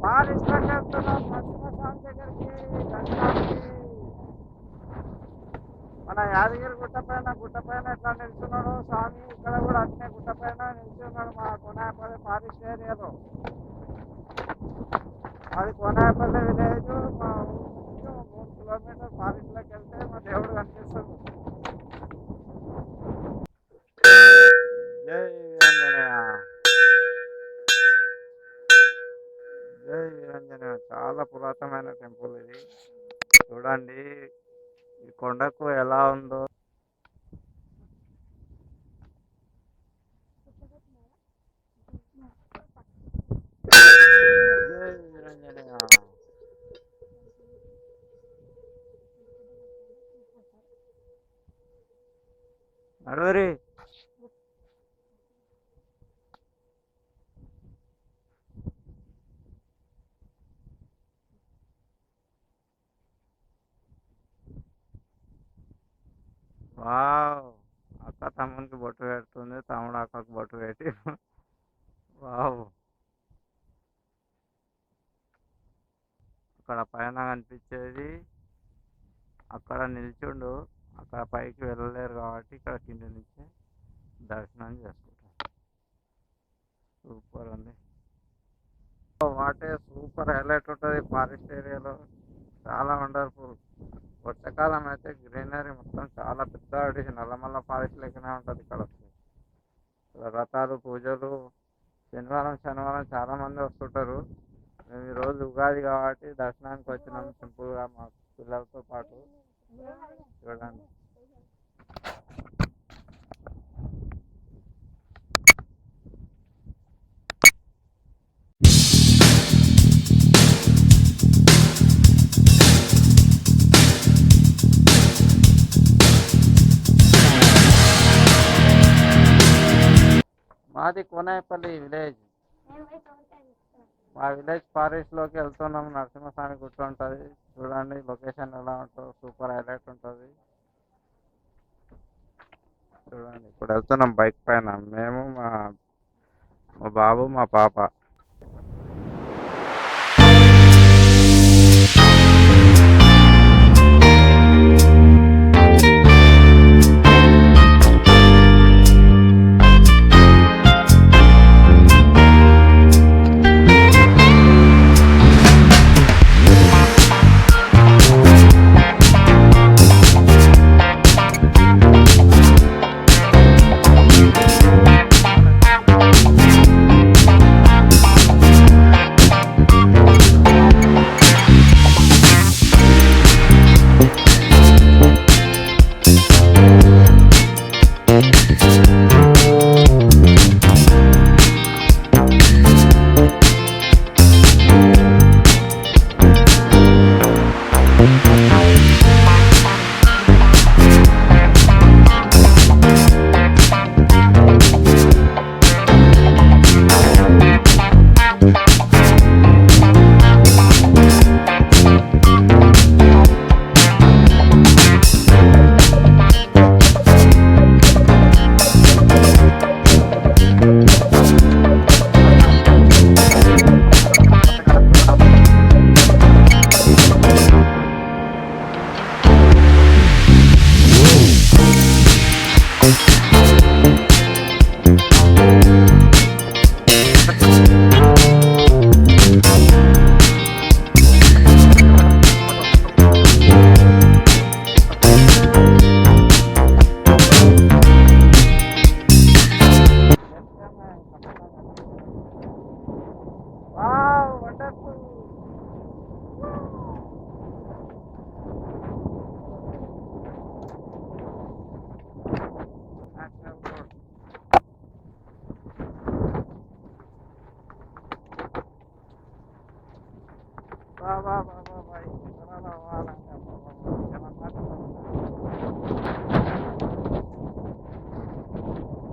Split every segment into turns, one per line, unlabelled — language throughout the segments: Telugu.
పాలిస్లోకి వెళ్తున్నాం నరసింహస్వామి దగ్గరికి దర్శనానికి. మన యాదగిరి గుట్టపైన ఎట్లా నిల్చున్నాడు స్వామి, ఇక్కడ కూడా అట్నే గుట్టపైన నిలిచి ఉన్నాడు మా కోనాయపల్లి ఫారెస్ట్ ఏరియాలో. అది కోనాయపల్లి విలేజ్. మా ఊరికి 3 కిలోమీటర్ ఫారెస్ట్లోకి వెళ్తే మా దేవుడు కనిపిస్తుంది. జై వీరంజనేయ, జై వీరంజనేయ. చాలా పురాతనమైన టెంపుల్ ఇది. చూడండి ఈ కొండకు ఎలా ఉందో. జై వీరంజనేయ. నడువరి. వావ్, అక్క తమ్మునికి బొట్టు పెడుతుంది, తమ్ముడు అక్కకు బొట్టు పెట్టి. వావ్, అక్కడ పైన కనిపించేది. అక్కడ నిల్చుండు, అక్కడ పైకి వెళ్ళలేరు కాబట్టి ఇక్కడ కింద నుంచి దర్శనం చేసుకుంటారు. సూపర్ ఉంది. వాటే సూపర్ హైలైట్ ఉంటుంది ఫారెస్ట్ ఏరియాలో. చాలా వండర్ఫుల్. వర్షాకాలం అయితే గ్రీనరీ మొత్తం చాలా పెద్ద అడిగి నల్లమల్ల ఫారెస్ట్ లెక్కనే ఉంటుంది ఇక్కడ. వ్రతాలు పూజలు శనివారం చాలా మంది వస్తుంటారు. మేము ఈరోజు ఉగాది కాబట్టి దర్శనానికి వచ్చినాం సింపుల్గా మా పిల్లలతో పాటు. చూడండి మాది కోనాయపల్లి విలేజ్. మా విలేజ్ ఫారెస్ట్ లోకి వెళ్తున్నాం. నరసింహస్వామి గుట్ట ఉంటుంది. చూడండి లొకేషన్ ఎలా ఉంటుందో, సూపర్ హైలైట్ ఉంటుంది. చూడండి ఇప్పుడు వెళ్తున్నాం బైక్ పైన, మేము మా బాబు మా పాప.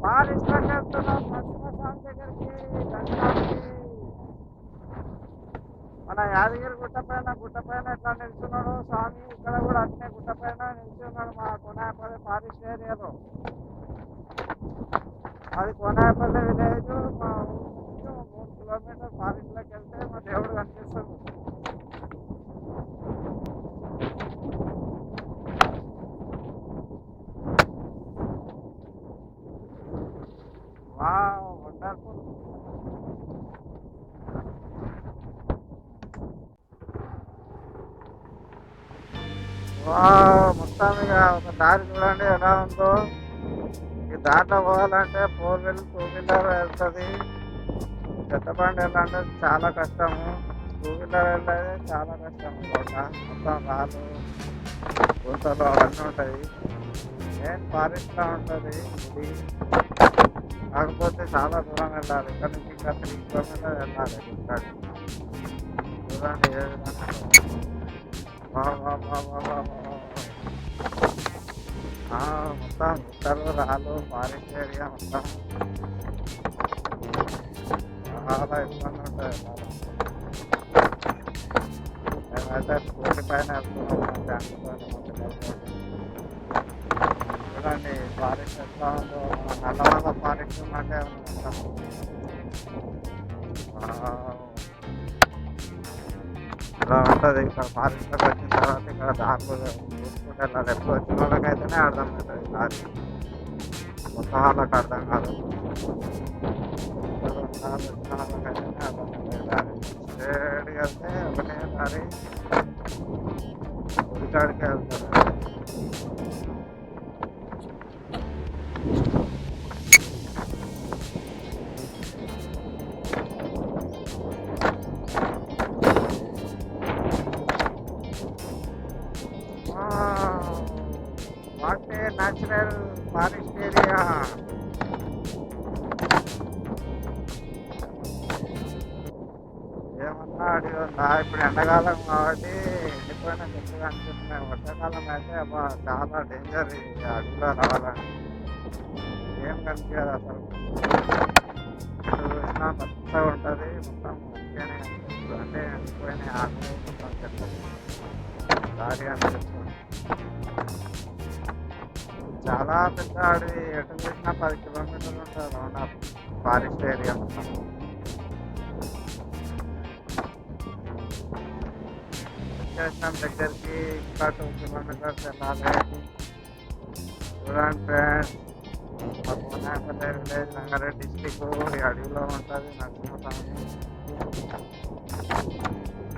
పాలిస్లోకి వెళ్తున్నాం నరసింహస్వామి దగ్గరికి దర్శనానికి. మన యాదగిరి గుట్టపైన ఎట్లా నిల్చున్నాడు స్వామి, ఇక్కడ కూడా అట్నే గుట్టపైన నిలిచి ఉన్నాడు మా కోనాయపల్లి ఫారెస్ట్ ఏరియాలో. అది కోనాయపల్లి విలేజ్. మా ఊరికి 3 కిలోమీటర్ ఫారెస్ట్ దారిలోకి వెళ్తే మా దేవుడు కనిపిస్తాడు. Wow, wonderful. వావ్, మొత్తం ఇక ఒక దారి చూడండి ఎలా ఉందో. ఈ దాంట్లో పోవాలంటే 4 వీలర్ 2 వీలర్ వెళ్తుంది. పెద్ద బండి వెళ్ళాలంటే చాలా కష్టము. 2 వీలర్ వెళ్ళేది చాలా కష్టము. రోడ్డ మొత్తం రాళ్ళు గుంతలు అవన్నీ ఉంటాయి. మెయిన్ ఫారెస్ట్ లా ఉంటుంది గుడి. కాకపోతే చాలా దూరం వెళ్ళాలి. ఇక్కడ నుంచి ఇంకా 3 కిలోమీటర్ వెళ్ళాలి గుడికాడికి. చూడండి ఏ విధంగా ఉందో. వా వా వా వా వా వా. మొత్తం గుట్టలు రాళ్ళు ఫారెస్ట్ ఏరియా మొత్తం చాలా ఇబ్బంది ఉంటుంది. మేమైతే స్కూటీ పైన వెళ్తున్నాము ఫ్యామిలీతో మా పిల్లలతో. చూడండి ఫారెస్ట్ ఎట్లా ఉందో. నల్లమల్ల ఫారెస్ట్ ఉన్నట్టే ఉంది మొత్తం. ఇలా ఉంటుంది. ఇక్కడ ఫారెస్ట్లోకి వచ్చిన తర్వాత ఇక్కడ దారులు చూసుకుంటూ వెళ్ళాలి. ఎప్పుడు వచ్చిన వాళ్ళకైతేనే అర్థమవుతుంది దారి. కొత్త వాళ్ళకి అర్థం కాదు. వచ్చిన వాళ్ళకైతేనే అర్థమవుతుంది దారి. స్ట్రేట్గా వెళ్తే ఒకటే దారి గుడికాడికే వెళ్తారు. What a natural forest area. ఏమన్నా అడిగి ఉందా? ఇప్పుడు ఎండాకాలం కాబట్టి ఎండిపోయిన చెట్లు కనిపిస్తున్నాయి. వర్షాకాలం అయితే అబ్బా చాలా డేంజర్ ఈ అడవిలో రావాలని. ఏం కనిపించదు అసలు. ఎటు చూసినా పచ్చగా ఉంటుంది. మొత్తం మంచిగానే కనిపిస్తుంది. అంటే ఎండిపోయిన ఆకులు మొత్తం చెట్లు దారి కనిపిస్తుంది. చాలా పెద్ద అడవి. ఎటు చూసినా 10 కిలోమీటర్లు ఉంటుంది రౌండ్ ఆఫ్ ఫారెస్ట్ ఏరియా మొత్తం. వచ్చేసినాం దగ్గరికి. ఇంకా 2 కిలోమీటర్స్ వెళ్ళాలి. చూడండి ఫ్రెండ్స్, మా కోనాపల్లి విలేజ్ రంగారెడ్డి డిస్టిక్ ఈ అడవిలో ఉంటుంది.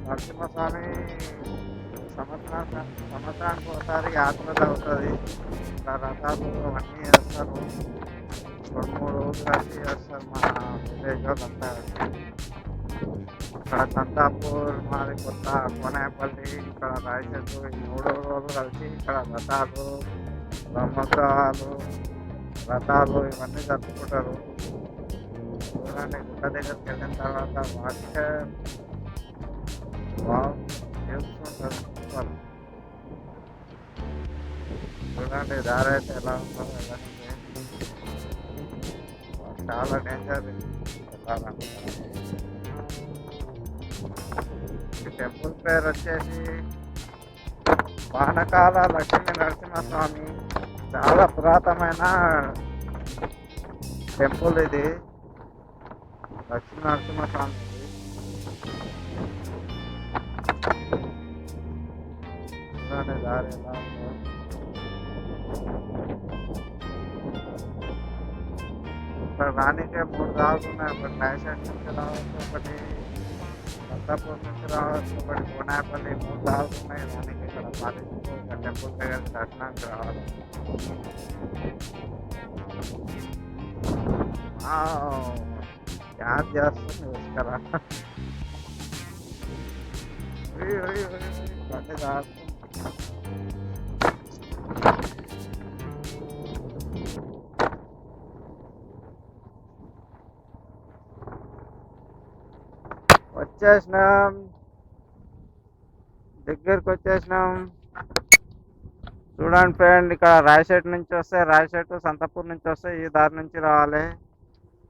నరసింహస్వామి సంవత్సరానికి ఒకసారి యాత్ర జరుగుతుంది. ఇంకా రథాలు అవన్నీ వేస్తారు. 2-3 రోజులు కలిసి చేస్తారు మన విలేజ్ వాళ్ళంతా. ఇక్కడ సంతాపూర్, మాది కొత్త కోనాపల్లి, ఇక్కడ రాయచూరు, ఈ 3 రోజులు కలిసి ఇక్కడ రథాలు, బ్రహ్మోత్సవాలు, రథాలు ఇవన్నీ జరుపుకుంటారు. చూడండి గుట్ట దగ్గరికి వెళ్ళిన తర్వాత వాటర్ తెలుసుకుంటారు. చూడండి దారి అయితే ఎలా ఉందో. వెళ్ళండి, చాలా డేంజర్ వెళ్ళాలంటే. ఈ టెంపుల్ పేరు వచ్చేసి పానకాల లక్ష్మీ నరసింహస్వామి. చాలా పురాతనమైన టెంపుల్ ఇది. లక్ష్మీ నరసింహస్వామి ఇది. చూడండి దారి ఎలా ఉందో. ఇక్కడ రానికే 3 దారులు ఉన్నాయి. ఒకటి రాయచూరు నుంచి రావచ్చు, ఒకటి సంతాపూర్ నుంచి రావచ్చు, ఒకటి కోనాపల్లి. 3 దారులు ఉన్నాయి రానికి. ఇక్కడ ఫారెస్ట్ టెంపుల్ దగ్గర దర్శనానికి రావాలి. యాద్ చేస్తుంది చూసుకరా. బండి దారుతుంది. వచ్చేసినాం, దగ్గరికి వచ్చేసినాం. చూడండి ఫ్రెండ్, ఇక్కడ రాయచోటి నుంచి వస్తే రాయచోటి, సంతాపూర్ నుంచి వస్తే ఈ దారి నుంచి రావాలి.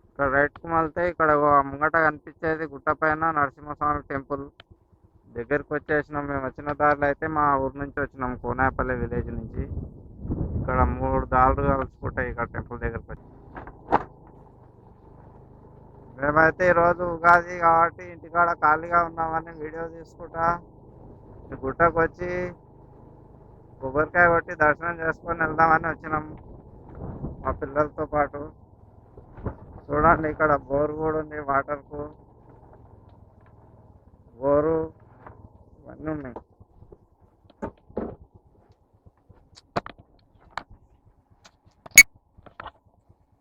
ఇక్కడ రైట్కి వెళ్తే ఇక్కడ ముంగట కనిపించేది గుట్ట పైన నరసింహస్వామి టెంపుల్. దగ్గరికి వచ్చేసినాం. మేము వచ్చిన దారిలో అయితే మా ఊరు నుంచి వచ్చినాం, కోనాపల్లి విలేజ్ నుంచి. ఇక్కడ 3 దారులు కలుసుకుంటాయి ఇక్కడ టెంపుల్ దగ్గరకు వచ్చి. మేమైతే ఈరోజు ఉగాది కాబట్టి ఇంటికాడ ఖాళీగా ఉన్నామని వీడియో తీసుకుంటా ఈ గుట్టకు వచ్చి కొబ్బరికాయ కొట్టి దర్శనం చేసుకొని వెళ్దామని వచ్చినాం మా పిల్లలతో పాటు. చూడండి ఇక్కడ బోర్ కూడా ఉంది, వాటర్కు బోరు ఇవన్నీ ఉన్నాయి.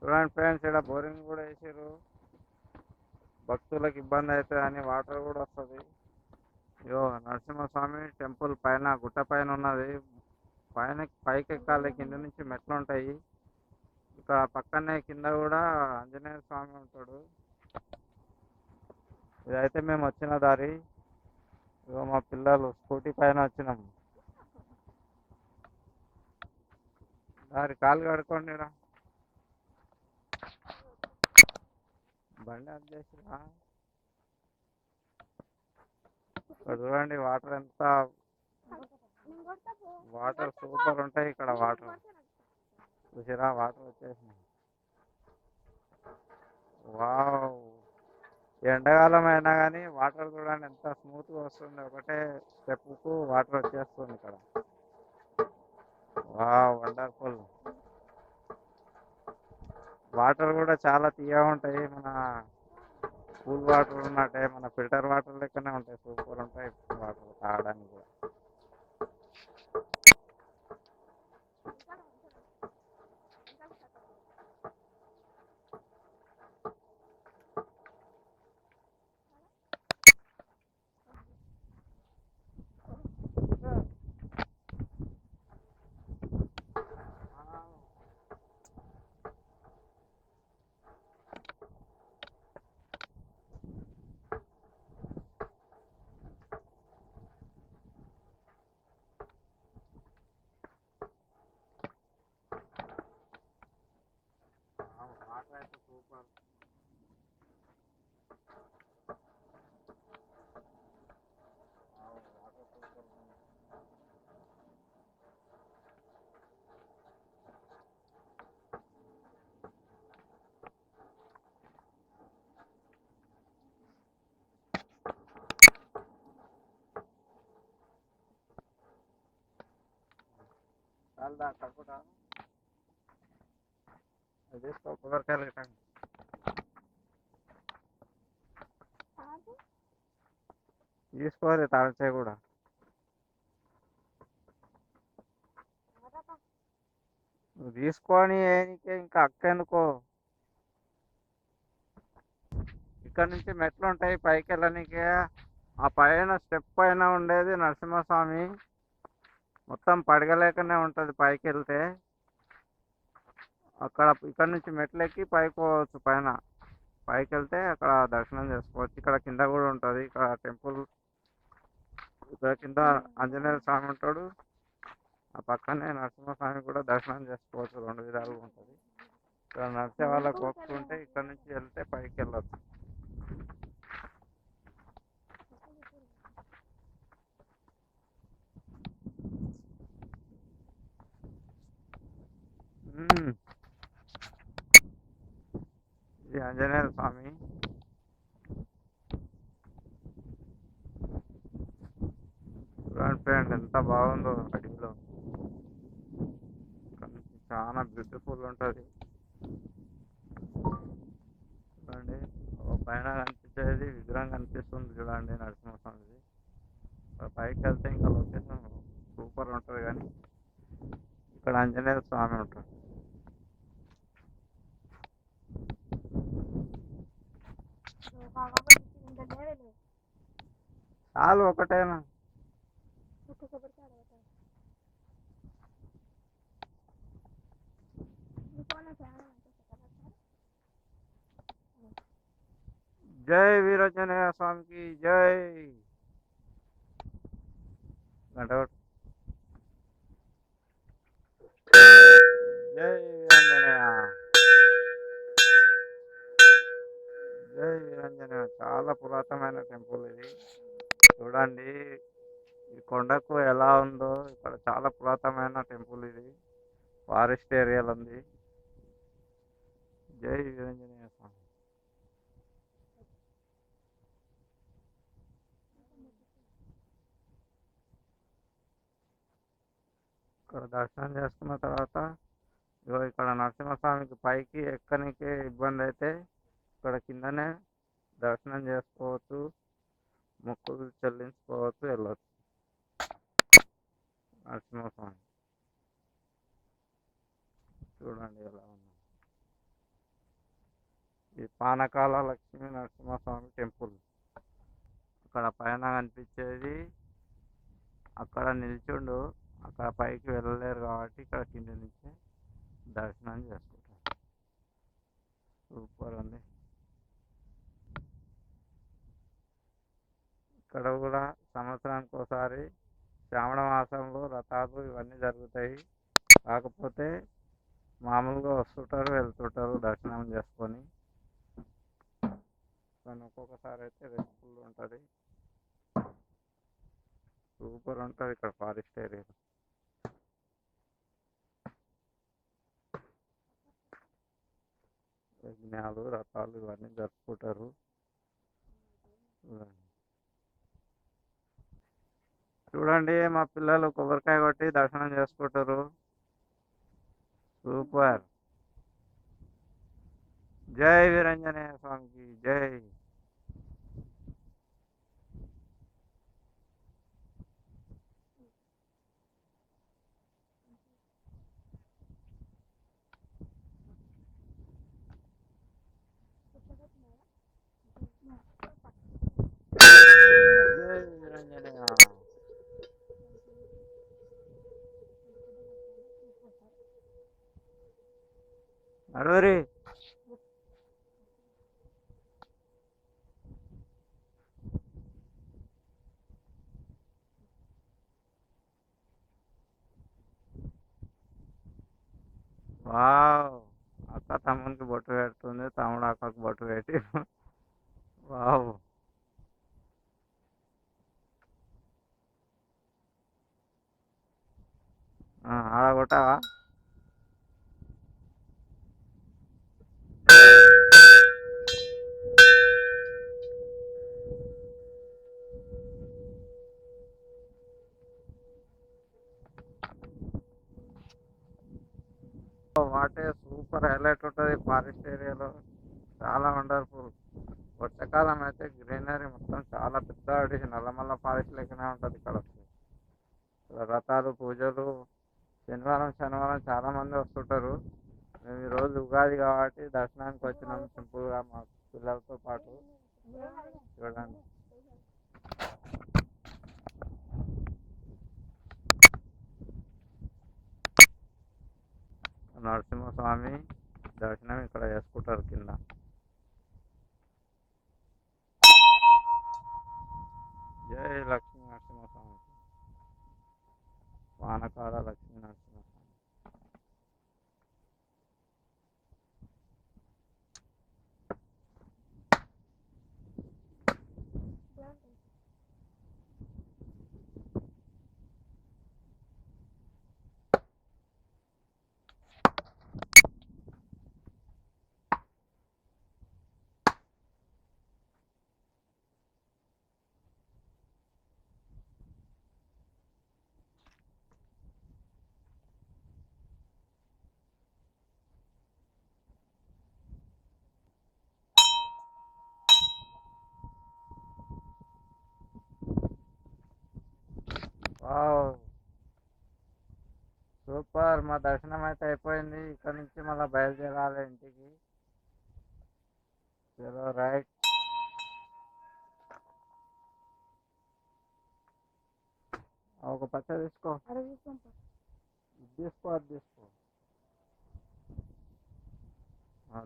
చూడండి ఫ్రెండ్స్, ఇక్కడ బోరింగ్ కూడా వేసారు. భక్తులకు ఇబ్బంది అవుతుంది అని వాటర్ కూడా వస్తుంది. ఇగో నరసింహస్వామి టెంపుల్ పైన గుట్ట పైన ఉన్నది. పైకి ఎక్కాలి, కింద నుంచి మెట్లు ఉంటాయి. ఇక్కడ పక్కనే కింద కూడా ఆంజనేయ స్వామి ఉంటాడు. ఇదైతే మేము వచ్చిన దారి. ఇగో మా పిల్లలు స్కూటీ పైన వచ్చినాము. దారి కాలు కడుకోండి. ఈడ బండి అది చేసిరా. ఇక్కడ చూడండి వాటర్ ఎంత, వాటర్ సూపర్ ఉంటాయి ఇక్కడ. వాటర్ చూసిరా, వాటర్ వచ్చేసినాయి. వావ్, ఎండాకాలం అయినా కానీ వాటర్ చూడండి ఎంత స్మూత్గా వస్తుంది. ఒకటే స్టెప్కు వాటర్ వచ్చేస్తుంది ఇక్కడ. Wow, wonderful. వాటర్ కూడా చాలా తీయగా ఉంటాయి. మన కూల్ వాటర్ ఉన్నట్టే, మన ఫిల్టర్ వాటర్ లెక్కనే ఉంటాయి. సూపర్ ఉంటాయి వాటర్ తాగడానికి కూడా. వాటర్ అయితే సూపర్. Water super. చాలా తక్కువ తీసుకో, కొబ్బరికాయలు గిట్టండి. తీసుకోవాలి తాళచే కూడా. నువ్వు తీసుకొని ఏనికే ఇంకా అక్కెందుకో. ఇక్కడ నుంచి మెట్లు ఉంటాయి పైకి వెళ్ళడానికి. ఆ పైన స్టెప్ పైన ఉండేది నరసింహస్వామి. మొత్తం పడగలేకనే ఉంటుంది పైకి వెళ్తే. ఇక్కడ నుంచి మెట్లు ఎక్కి పైకి పోవచ్చు. పైకి వెళ్తే అక్కడ దర్శనం చేసుకోవచ్చు. ఇక్కడ కింద కూడా ఉంటుంది. ఇక్కడ టెంపుల్ ఇక్కడ కింద ఆంజనేయ స్వామి ఉంటాడు. ఆ పక్కనే నరసింహస్వామి కూడా దర్శనం చేసుకోవచ్చు. 2 విధాలుగా ఉంటుంది. ఇక్కడ నడిచే వాళ్ళకి ఓపుకుంటే ఇక్కడ నుంచి వెళ్తే పైకి వెళ్ళచ్చు. ఇది ఆంజనేయ స్వామి. చూడండి ఫ్రెండ్ ఎంత బాగుందో అడవిలో. ఇక్కడ నుంచి చాలా బ్యూటిఫుల్ ఉంటుంది. చూడండి పైన కనిపించేది విగ్రహం కనిపిస్తుంది. చూడండి నరసింహస్వామిది. పైకి వెళ్తే ఇంకా లొకేషన్ సూపర్ ఉంటుంది. కానీ ఇక్కడ ఆంజనేయ స్వామి ఉంటాడు. చాలు ఒకటేనా. జై వీరాంజనేయ స్వామికి జై. గంట జై వీరాంజనేయ, జై వీరాంజనేయ. చాలా పురాతనమైన టెంపుల్ ఇది. చూడండి ఈ కొండకు ఎలా ఉందో. ఇక్కడ చాలా పురాతనమైన టెంపుల్ ఇది. ఫారెస్ట్ ఏరియాలో ఉంది. జై వీరాంజనేయ స్వామి. ఇక్కడ దర్శనం చేసుకున్న తర్వాత ఇగో ఇక్కడ నరసింహస్వామికి పైకి ఎక్కనికి ఇబ్బంది అయితే ఇక్కడ కిందనే దర్శనం చేసుకోవచ్చు, మొక్కులు చెల్లించుకోవచ్చు, వెళ్ళొచ్చు. నరసింహస్వామి చూడండి ఎలా ఉంది. ఈ పానకాల లక్ష్మీ నరసింహస్వామి టెంపుల్. అక్కడ పైన కనిపించేది, అక్కడ నిల్చుండు, అక్కడ పైకి వెళ్ళలేరు కాబట్టి ఇక్కడ కింద నుంచి దర్శనం చేసుకుంటారు. సూపర్ ఉంది. ఇక్కడ కూడా సంవత్సరానికి ఒకసారి శ్రావణ మాసంలో రథాలు ఇవన్నీ జరుగుతాయి. కాకపోతే మామూలుగా వస్తుంటారు, వెళ్తుంటారు దర్శనం చేసుకొని. కానీ ఒక్కొక్కసారి అయితే రష్ ఫుల్ ఉంటుంది. సూపర్ ఉంటుంది ఇక్కడ ఫారెస్ట్ ఏరియా. యజ్ఞాలు, రథాలు ఇవన్నీ జరుపుకుంటారు. చూడండి మా పిల్లలు కొబ్బరికాయ కొట్టి దర్శనం చేసుకుంటారు. సూపర్. జై వీరంజనేయ స్వామికి జై. జై వీరంజనేయ. నడవరి. వావ్, అక్క తమ్మునికి బొట్టు పెడుతుంది, తమ్ముడు అక్కకు బొట్టు పెట్టి. వావ్. ఆడ కొట్టావా? వాటే సూపర్ హైలైట్ ఉంటుంది ఫారెస్ట్ ఏరియాలో. చాలా వండర్ఫుల్. వర్షాకాలం అయితే గ్రీనరీ మొత్తం చాలా పెద్ద అడవి, నల్లమల్ల ఫారెస్ట్ లెక్కనే ఉంటుంది ఇక్కడ. రథాలు, పూజలు శనివారం శనివారం చాలా మంది వస్తుంటారు. మేము ఈరోజు ఉగాది కాబట్టి దర్శనానికి వచ్చినాం సింపుల్గా మా పిల్లలతో పాటు. చూడండి నరసింహస్వామి దర్శనం ఇక్కడ చేసుకుంటారు కింద. జై లక్ష్మీ నరసింహస్వామి. పానకాల లక్ష్మీ నరసింహస్వామి. Wow, super. మా దర్శనం అయితే అయిపోయింది. ఇక్కడ నుంచి మళ్ళీ బయలుదేరాలి ఇంటికి. చలో రైట్. ఒక పచ్చ తీసుకో. ఇది తీసుకో, అది తీసుకో.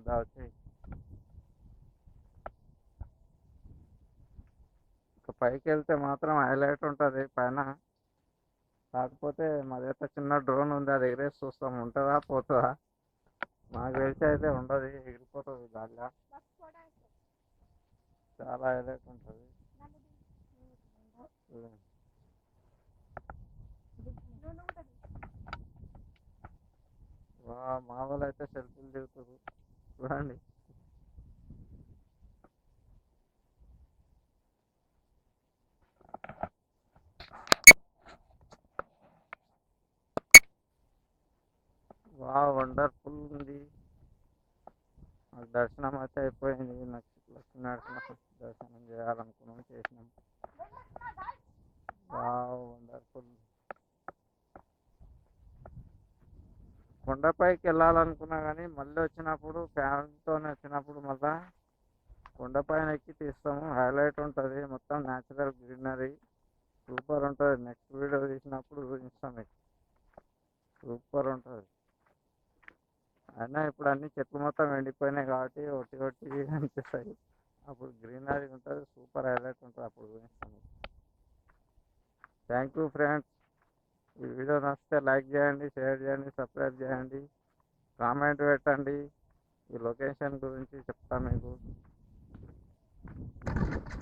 దా వచ్చి. ఇక పైకి వెళ్తే మాత్రం హైలైట్ ఉంటుంది పైన. కాకపోతే మా దగ్గర చిన్న డ్రోన్ ఉంది, అది ఎగిరేసి చూస్తాం ఉంటుందా పోతుందా. మాకు తెలిసి అయితే ఉండదు, ఎగిరిపోతుంది గాలిలో. చాలా హైలైట్ ఉంటుంది. మా వాళ్ళు అయితే సెల్ఫీలు దిగుతారు చూడండి. మాకు దర్శనం అయితే అయిపోయింది. లక్ష్మీనరసింహ దర్శనం చేయాలనుకున్నాం, చేసినాం. Wow, wonderful. కొండపైకి వెళ్ళాలనుకున్నా కానీ మళ్ళీ వచ్చినప్పుడు ఫ్యామిలీతో వచ్చినప్పుడు మళ్ళా కొండపైన ఎక్కి తీస్తాము. హైలైట్ ఉంటుంది, మొత్తం న్యాచురల్ గ్రీనరీ సూపర్ ఉంటుంది. నెక్స్ట్ వీడియో తీసినప్పుడు చూపిస్తాం మీకు. సూపర్ ఉంటుంది. అయినా ఇప్పుడు అన్ని చెట్లు మొత్తం ఎండిపోయినాయి కాబట్టి ఒట్టి ఒట్టి అనిపిస్తాయి. అప్పుడు గ్రీనరీ ఉంటుంది, సూపర్ హైలైట్ ఉంటుంది. అప్పుడు చూపిస్తాం. Thank you friends. ఈ వీడియో నచ్చితే లైక్ చేయండి, షేర్ చేయండి, సబ్స్క్రైబ్ చేయండి, కామెంట్ పెట్టండి. ఈ లొకేషన్ గురించి చెప్తాను మీకు.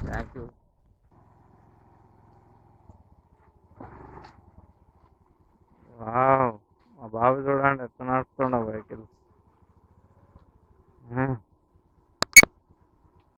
Thank you. వావ్, మా బాబు చూడండి ఎట్లా నడుస్తుండో వెహికల్.